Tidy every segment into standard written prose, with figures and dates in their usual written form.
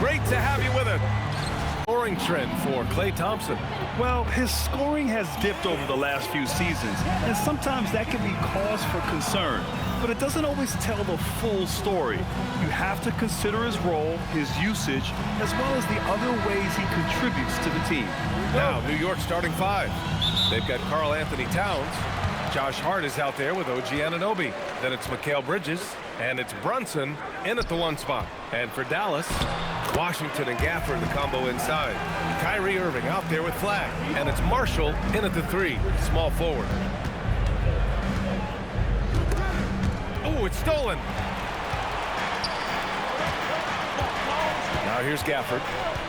Great to have you with us. Scoring trend for Klay Thompson. Well, his scoring has dipped over the last few seasons, and sometimes that can be cause for concern. But it doesn't always tell the full story. You have to consider his role, his usage, as well as the other ways he contributes to the team. Now, New York starting five. They've got Karl Anthony Towns. Josh Hart is out there with OG Anunoby. Then it's Mikal Bridges, and it's Brunson in at the one spot. And for Dallas, Washington and Gafford, the combo inside. Kyrie Irving out there with Flag, and it's Marshall in at the three, small forward. Oh, it's stolen. Now here's Gafford.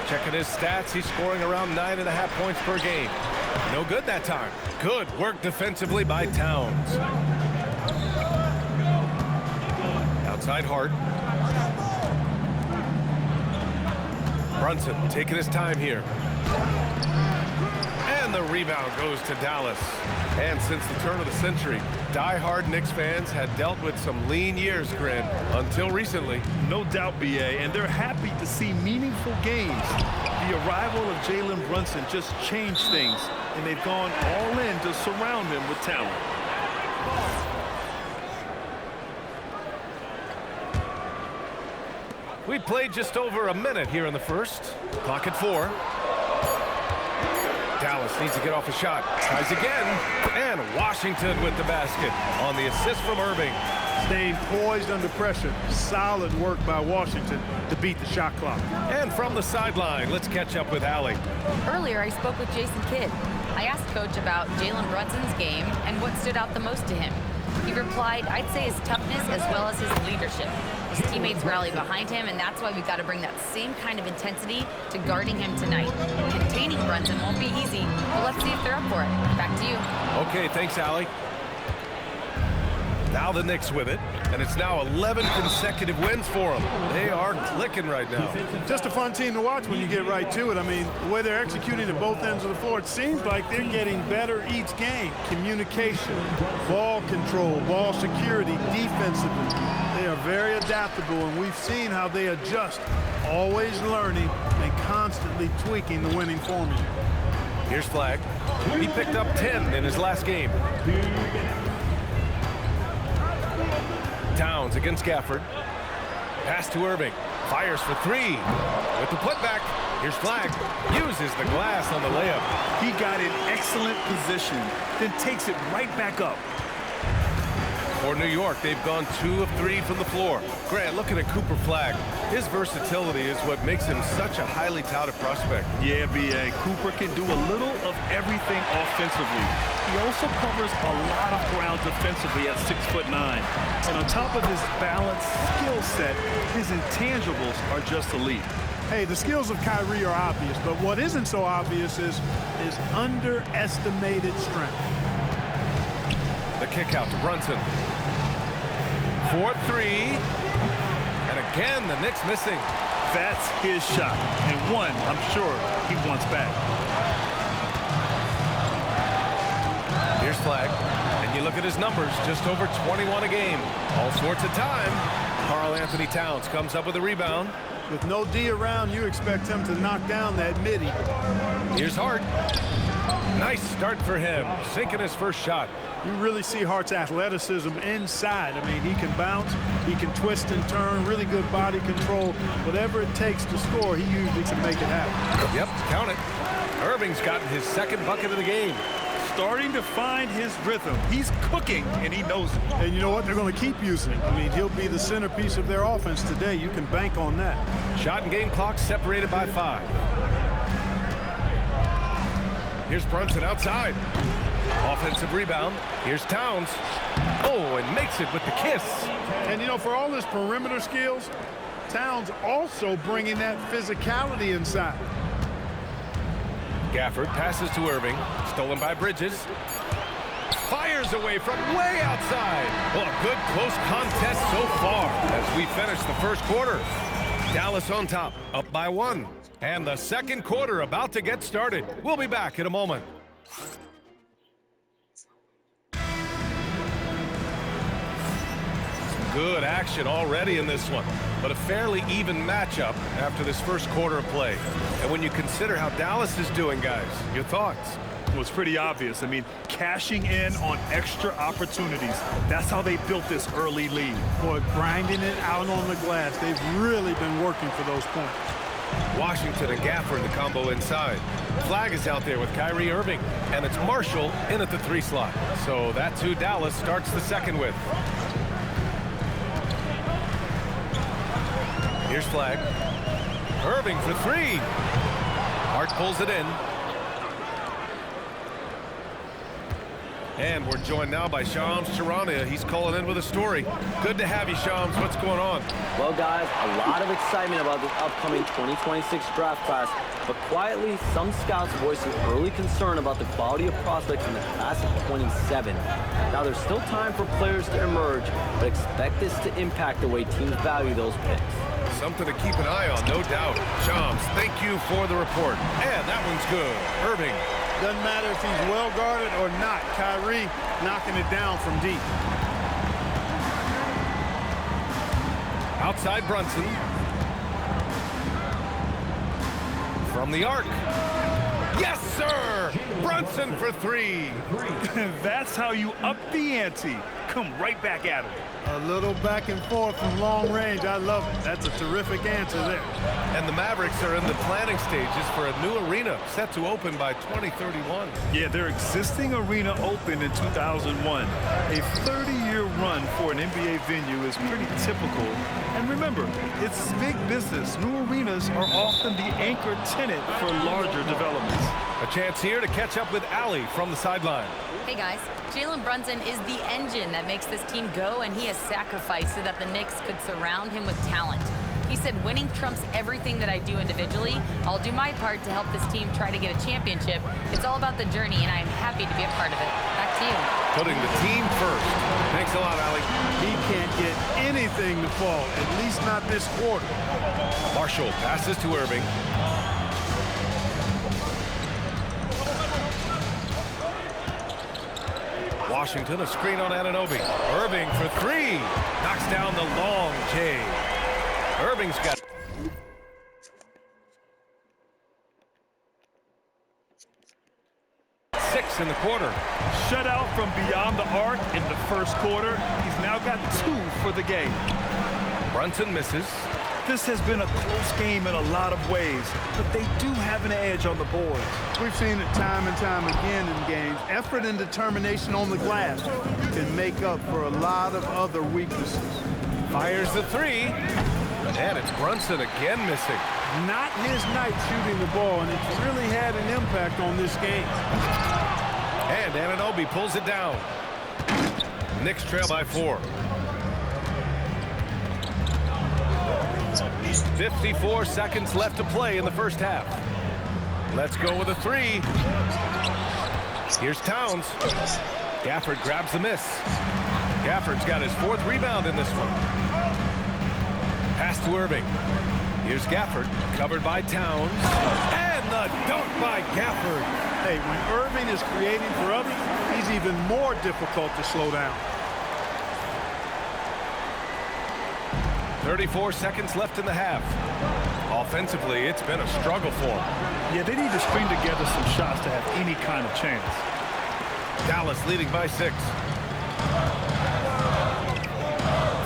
Checking his stats, he's scoring around 9.5 points per game. No good that time. Good work defensively by Towns. Outside Hart. Brunson taking his time here. And the rebound goes to Dallas. And since the turn of the century, die-hard Knicks fans had dealt with some lean years, Grin, until recently. No doubt, B.A., and they're happy to see meaningful games. The arrival of Jalen Brunson just changed things, and they've gone all in to surround him with talent. We played just over a minute here in the first. Clock at 4. Dallas needs to get off a shot. Tries again. And Washington with the basket on the assist from Irving. Staying poised under pressure. Solid work by Washington to beat the shot clock. And from the sideline, let's catch up with Allie. Earlier, I spoke with Jason Kidd. I asked Coach about Jalen Brunson's game and what stood out the most to him. He replied, I'd say his toughness as well as his leadership. His teammates rally behind him, and that's why we've got to bring that same kind of intensity to guarding him tonight. Containing Brunson won't be easy, but let's see if they're up for it. Back to you. Okay, thanks, Allie. Now the Knicks with it, and it's now 11 consecutive wins for them. They are clicking right now. Just a fun team to watch when you get right to it. I mean, the way they're executing at both ends of the floor, it seems like they're getting better each game. Communication, ball control, ball security, defensively. They are very adaptable, and we've seen how they adjust, always learning and constantly tweaking the winning formula. Here's Flag. He picked up 10 in his last game. Towns against Gafford. Pass to Irving. Fires for three. With the putback, here's Flag. Uses the glass on the layup. He got in excellent position, then takes it right back up. For New York, they've gone 2 of 3 from the floor. Grant, looking at Cooper Flag. His versatility is what makes him such a highly touted prospect. Yeah, B.A. Cooper can do a little of everything offensively. He also covers a lot of ground defensively at 6'9". And on top of his balanced skill set, his intangibles are just elite. Hey, the skills of Kyrie are obvious, but what isn't so obvious is his underestimated strength. The kick out to Brunson. 4-3. And again, the Knicks missing. That's his shot. And one, I'm sure, he wants back. Here's Flag. And you look at his numbers, just over 21 a game. All sorts of time. Karl Anthony Towns comes up with a rebound. With no D around, you expect him to knock down that midi. Here's Hart. Nice start for him, sinking his first shot. You really see Hart's athleticism inside. I mean, he can bounce, he can twist and turn, really good body control. Whatever it takes to score, he usually can make it happen. Yep, count it. Irving's gotten his second bucket of the game. Starting to find his rhythm. He's cooking, and he knows it. And you know what? They're going to keep using him. I mean, he'll be the centerpiece of their offense today. You can bank on that. Shot and game clock separated by 5. Here's Brunson outside. Offensive rebound. Here's Towns. Oh, and makes it with the kiss. And, you know, for all his perimeter skills, Towns also bringing that physicality inside. Gafford passes to Irving. Stolen by Bridges. Fires away from way outside. Well, a good close contest so far as we finish the first quarter. Dallas on top, up by 1. And the second quarter about to get started. We'll be back in a moment. Some good action already in this one. but a fairly even matchup after this first quarter of play. And when you consider how Dallas is doing, guys, your thoughts? Well, it's pretty obvious. I mean, cashing in on extra opportunities. That's how they built this early lead. Boy, grinding it out on the glass. They've really been working for those points. Washington and Gafford, the combo inside. Flag is out there with Kyrie Irving, and it's Marshall in at the 3 slot. So that's who Dallas starts the second with. Here's Flag. Irving for 3. Hart pulls it in. And we're joined now by Shams Charania. He's calling in with a story. Good to have you, Shams. What's going on? Well, guys, a lot of excitement about this upcoming 2026 draft class, but quietly, some scouts voicing early concern about the quality of prospects in the class of 27. Now, there's still time for players to emerge, but expect this to impact the way teams value those picks. Something to keep an eye on, no doubt. Shams, thank you for the report. And that one's good. Irving. Doesn't matter if he's well guarded or not. Kyrie knocking it down from deep. Outside Brunson. From the arc. Yes, sir! Brunson for 3. That's how you up the ante. Come right back at him. A little back and forth from long range. I love it. That's a terrific answer there. And the Mavericks are in the planning stages for a new arena set to open by 2031. Yeah, their existing arena opened in 2001. A 30-year run for an NBA venue is pretty typical. And remember, it's big business. New arenas are often the anchor tenant for larger developments. A chance here to catch up with Allie from the sideline. Hey guys, Jalen Brunson is the engine that makes this team go, and he has sacrificed so that the Knicks could surround him with talent. He said, winning trumps everything that I do individually. I'll do my part to help this team try to get a championship. It's all about the journey, and I'm happy to be a part of it. Back to you. Putting the team first. Thanks a lot, Allie. He can't get anything to fall, at least not this quarter. Marshall passes to Irving. Washington, a screen on Anunoby. Irving for 3. Knocks down the long J. Irving's got 6 in the quarter. Shutout from beyond the arc in the first quarter. He's now got 2 for the game. Brunson misses. This has been a close game in a lot of ways, but they do have an edge on the boards. We've seen it time and time again in games. Effort and determination on the glass can make up for a lot of other weaknesses. Fires the 3. And it's Brunson again missing. Not his night shooting the ball, and it's really had an impact on this game. And Anunoby pulls it down. Knicks trail by 4. 54 seconds left to play in the first half. Let's go with a 3. Here's Towns. Gafford grabs the miss. Gafford's got his 4th rebound in this one. Pass to Irving. Here's Gafford, covered by Towns. And the dunk by Gafford. Hey, when Irving is creating for others, he's even more difficult to slow down. 34 seconds left in the half. Offensively, it's been a struggle for them. Yeah, they need to string together some shots to have any kind of chance. Dallas leading by 6.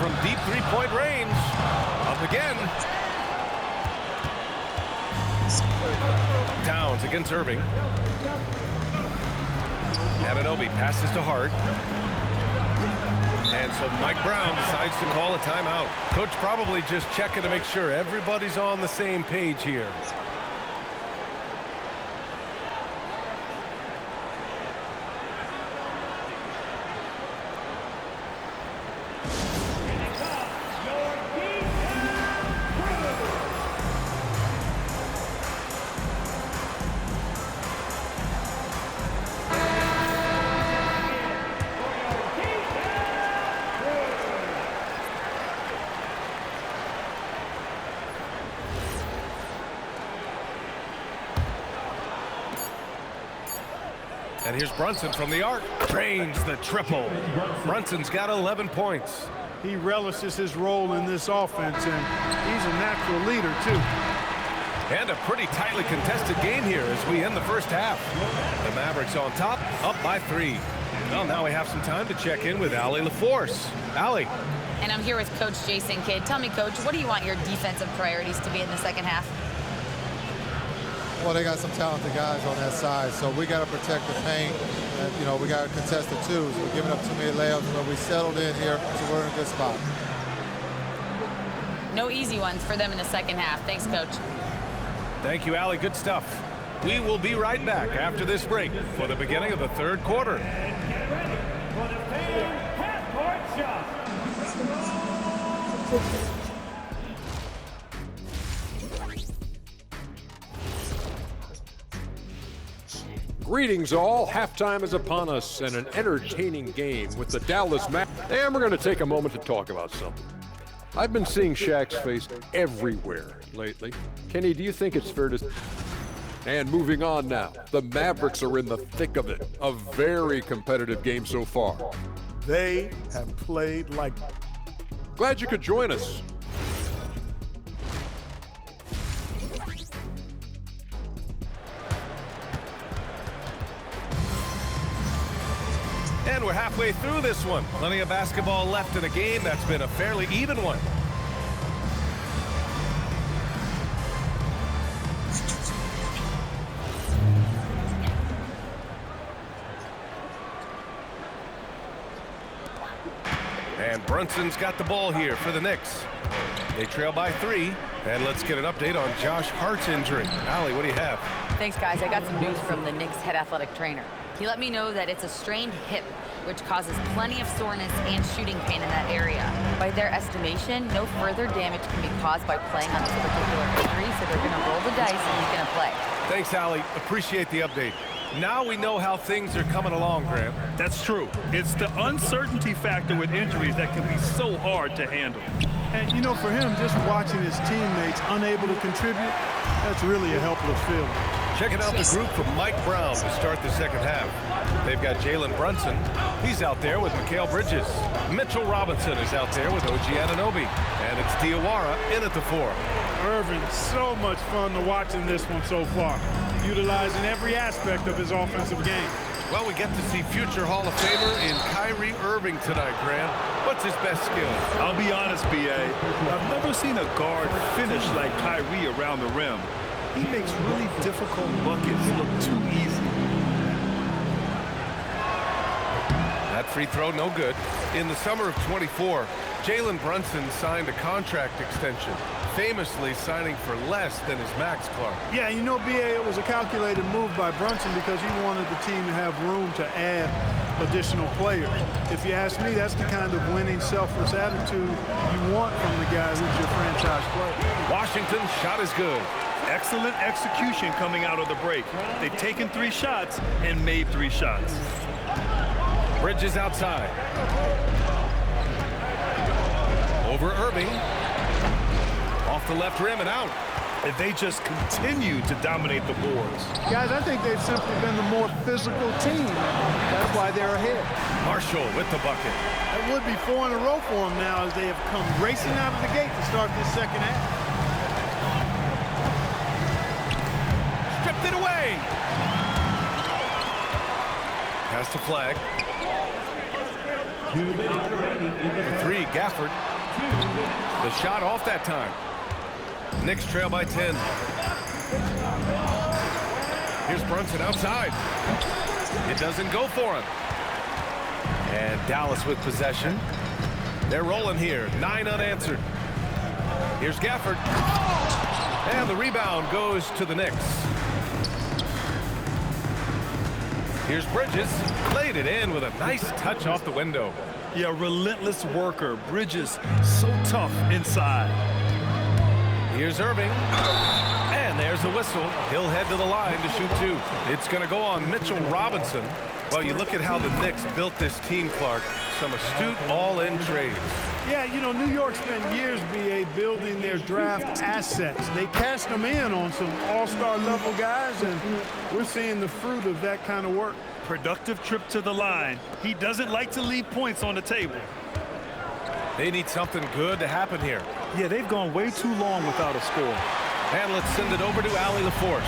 From deep 3-point range. Up again. Towns against Irving. Anunoby passes to Hart. And so Mike Brown decides to call a timeout. Coach probably just checking to make sure everybody's on the same page here. And here's Brunson from the arc. Drains the triple. Brunson's got 11 points. He relishes his role in this offense, and he's a natural leader, too. And a pretty tightly contested game here as we end the first half. The Mavericks on top, up by 3. Well, now we have some time to check in with Allie LaForce. Allie. And I'm here with Coach Jason Kidd. Tell me, Coach, what do you want your defensive priorities to be in the second half? Well, they got some talented guys on that side, so we got to protect the paint. And, you know, we got to contest the twos. We're giving up too many layups, but we settled in here, so we're in a good spot. No easy ones for them in the second half. Thanks, Coach. Thank you, Allie. Good stuff. We will be right back after this break for the beginning of the third quarter. Greetings all. Halftime is upon us and an entertaining game with the Dallas Mavericks. And we're going to take a moment to talk about something. I've been seeing Shaq's face everywhere lately. Kenny, do you think it's fair to... And moving on now, the Mavericks are in the thick of it. A very competitive game so far. They have played like... Glad you could join us. And we're halfway through this one. Plenty of basketball left in a game that's been a fairly even one. And Brunson's got the ball here for the Knicks. They trail by 3. And let's get an update on Josh Hart's injury. Allie, what do you have? Thanks, guys. I got some news from the Knicks head athletic trainer. He let me know that it's a strained hip, which causes plenty of soreness and shooting pain in that area. By their estimation, no further damage can be caused by playing on this particular injury, so they're going to roll the dice and he's going to play. Thanks, Allie. Appreciate the update. Now we know how things are coming along, Grant. That's true. It's the uncertainty factor with injuries that can be so hard to handle. And, you know, for him, just watching his teammates unable to contribute, that's really a helpless feeling. Checking out the group from Mike Brown to start the second half. They've got Jalen Brunson. He's out there with Mikal Bridges. Mitchell Robinson is out there with OG Anunoby. And it's Diawara in at the 4. Irving, so much fun to watch in this one so far, utilizing every aspect of his offensive game. Well, we get to see future Hall of Famer in Kyrie Irving tonight, Grant. What's his best skill? I'll be honest, B.A. I've never seen a guard finish like Kyrie around the rim. He makes really difficult buckets look too easy. That free throw, no good. In the summer of 24, Jalen Brunson signed a contract extension, famously signing for less than his max, Clark. Yeah, you know, B.A., it was a calculated move by Brunson because he wanted the team to have room to add additional players. If you ask me, that's the kind of winning, selfless attitude you want from the guy who's your franchise player. Washington's shot is good. Excellent execution coming out of the break. They've taken 3 shots and made 3 shots. Bridges outside. Over Irving. Off the left rim and out. And they just continue to dominate the boards. Guys, I think they've simply been the more physical team. That's why they're ahead. Marshall with the bucket. That would be 4 in a row for them now as they have come racing out of the gate to start this second half. Stripped it away. Pass the flag. The 3, Gafford. The shot off that time. Knicks trail by 10. Here's Brunson outside. It doesn't go for him. And Dallas with possession. They're rolling here. 9 unanswered. Here's Gafford. And the rebound goes to the Knicks. Here's Bridges. Laid it in with a nice touch off the window. Yeah, relentless worker. Bridges, so tough inside. Here's Irving. And there's the whistle. He'll head to the line to shoot 2. It's going to go on Mitchell Robinson. Well, you look at how the Knicks built this team, Clark. Some astute all-in trades. Yeah, you know, New York spent years, B.A., building their draft assets. They cashed them in on some all-star level guys, and we're seeing the fruit of that kind of work. Productive trip to the line. He doesn't like to leave points on the table. They need something good to happen here. Yeah, they've gone way too long without a score. And let's send it over to Allie LaForce.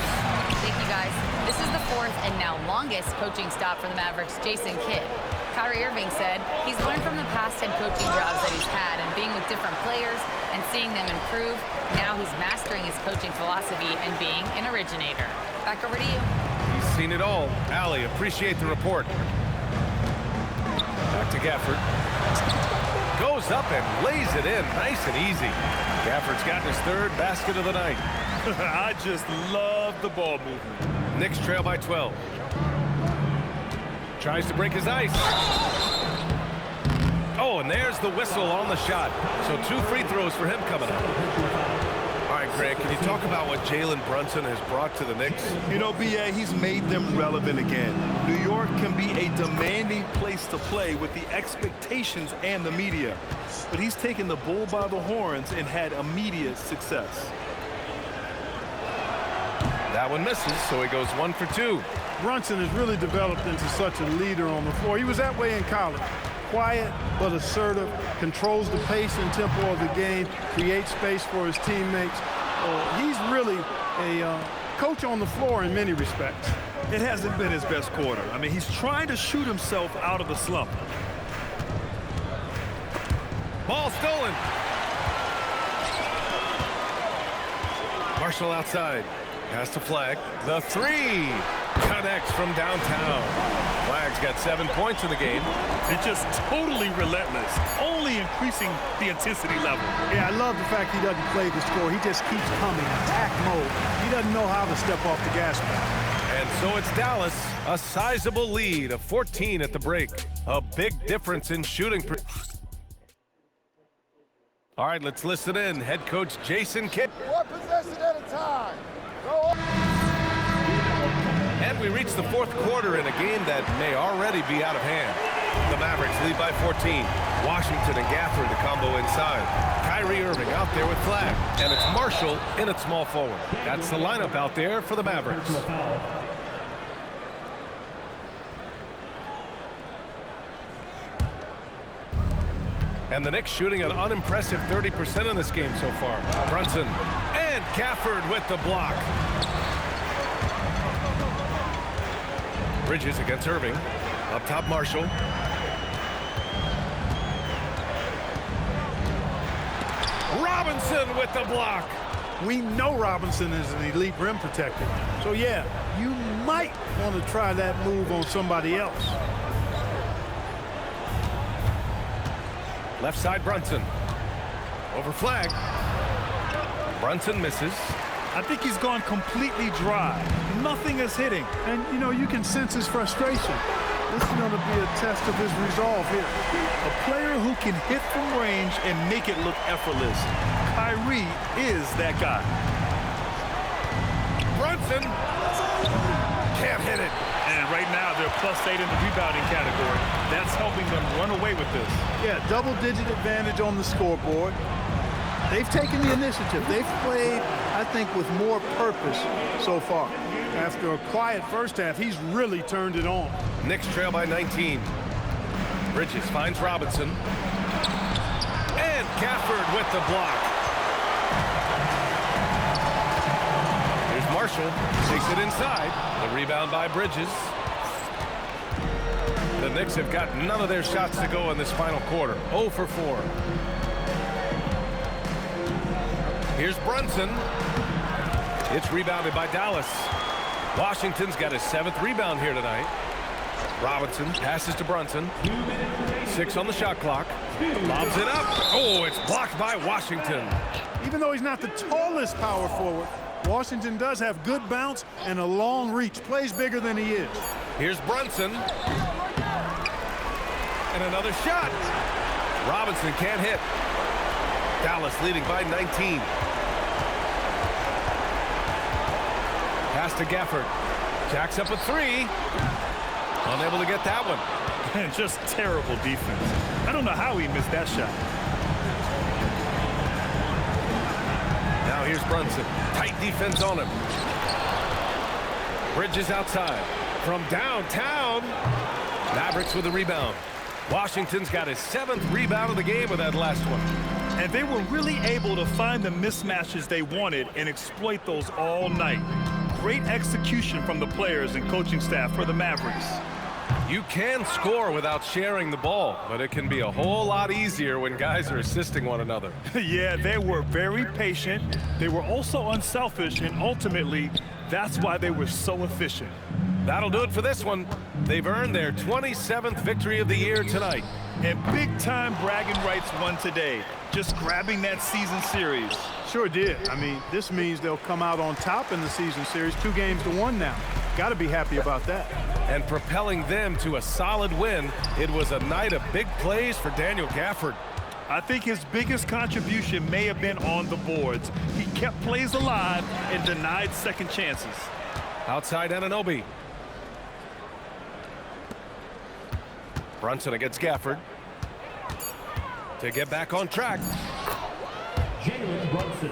Thank you, guys. This is the fourth and now longest coaching stop for the Mavericks' Jason Kidd. Kyrie Irving said he's learned from the past head coaching jobs that he's had and being with different players and seeing them improve. Now he's mastering his coaching philosophy and being an originator. Back over to you. He's seen it all. Allie, appreciate the report. Back to Gafford. Goes up and lays it in nice and easy. Gafford's gotten his third basket of the night. I just love the ball movement. Knicks trail by 12. Tries to break his ice. Oh, and there's the whistle on the shot. So 2 free throws for him coming up. All right, Greg, can you talk about what Jalen Brunson has brought to the Knicks? You know, B.A., he's made them relevant again. New York can be a demanding place to play with the expectations and the media. But he's taken the bull by the horns and had immediate success. That one misses, so he goes 1 for 2. Brunson has really developed into such a leader on the floor. He was that way in college. Quiet but assertive, controls the pace and tempo of the game, creates space for his teammates. He's really a coach on the floor in many respects. It hasn't been his best quarter. I mean, he's trying to shoot himself out of the slump. Ball stolen. Marshall outside. Pass to Flag. The 3 connects from downtown. Flag's got 7 points in the game. It's just totally relentless, only increasing the intensity level. Yeah, I love the fact he doesn't play the score. He just keeps coming, attack mode. He doesn't know how to step off the gas pedal. And so it's Dallas, a sizable lead of 14 at the break. A big difference in shooting. All right, let's listen in. Head coach Jason Kidd. 1 possession at a time. And we reach the 4th quarter in a game that may already be out of hand. The Mavericks lead by 14. Washington and Gafford the combo inside. Kyrie Irving out there with Flag. And it's Marshall in at small forward. That's the lineup out there for the Mavericks. And the Knicks shooting an unimpressive 30% in this game so far. Brunson and Gafford with the block. Bridges against Irving. Up top, Marshall. Robinson with the block. We know Robinson is an elite rim protector. So, yeah, you might want to try that move on somebody else. Left side, Brunson. Over Flag. Brunson misses. I think he's gone completely dry. Nothing is hitting. And, you know, you can sense his frustration. This is going to be a test of his resolve here. A player who can hit from range and make it look effortless. Kyrie is that guy. Brunson can't hit it. And right now, they're +8 in the rebounding category. That's helping them run away with this. Yeah, double-digit advantage on the scoreboard. They've taken the initiative. They've played, I think, with more purpose so far. After a quiet first half, he's really turned it on. Knicks trail by 19. Bridges finds Robinson. And Gafford with the block. Here's Marshall. Takes it inside. The rebound by Bridges. The Knicks have got none of their shots to go in this final quarter. 0 for 4. Here's Brunson. It's rebounded by Dallas. Washington's got his 7th rebound here tonight. Robinson passes to Brunson. 6 on the shot clock. Lobs it up. Oh, it's blocked by Washington. Even though he's not the tallest power forward, Washington does have good bounce and a long reach. Plays bigger than he is. Here's Brunson. And another shot. Robinson can't hit. Dallas leading by 19. Pass to Gafford. Jacks up a 3. Unable to get that one. And just terrible defense. I don't know how he missed that shot. Now here's Brunson. Tight defense on him. Bridges outside. From downtown. Mavericks with a rebound. Washington's got his 7th rebound of the game with that last one. And they were really able to find the mismatches they wanted and exploit those all night. Great execution from the players and coaching staff for the Mavericks. You can score without sharing the ball, but it can be a whole lot easier when guys are assisting one another. Yeah, they were very patient. They were also unselfish, and ultimately, that's why they were so efficient. That'll do it for this one. They've earned their 27th victory of the year tonight. And big-time bragging rights won today, just grabbing that season series. Sure did. I mean, this means they'll come out on top in the season series, 2-1 now. Got to be happy about that. And propelling them to a solid win, it was a night of big plays for Daniel Gafford. I think his biggest contribution may have been on the boards. He kept plays alive and denied second chances. Outside Anunoby. Brunson against Gafford. To get back on track. Jalen Brunson.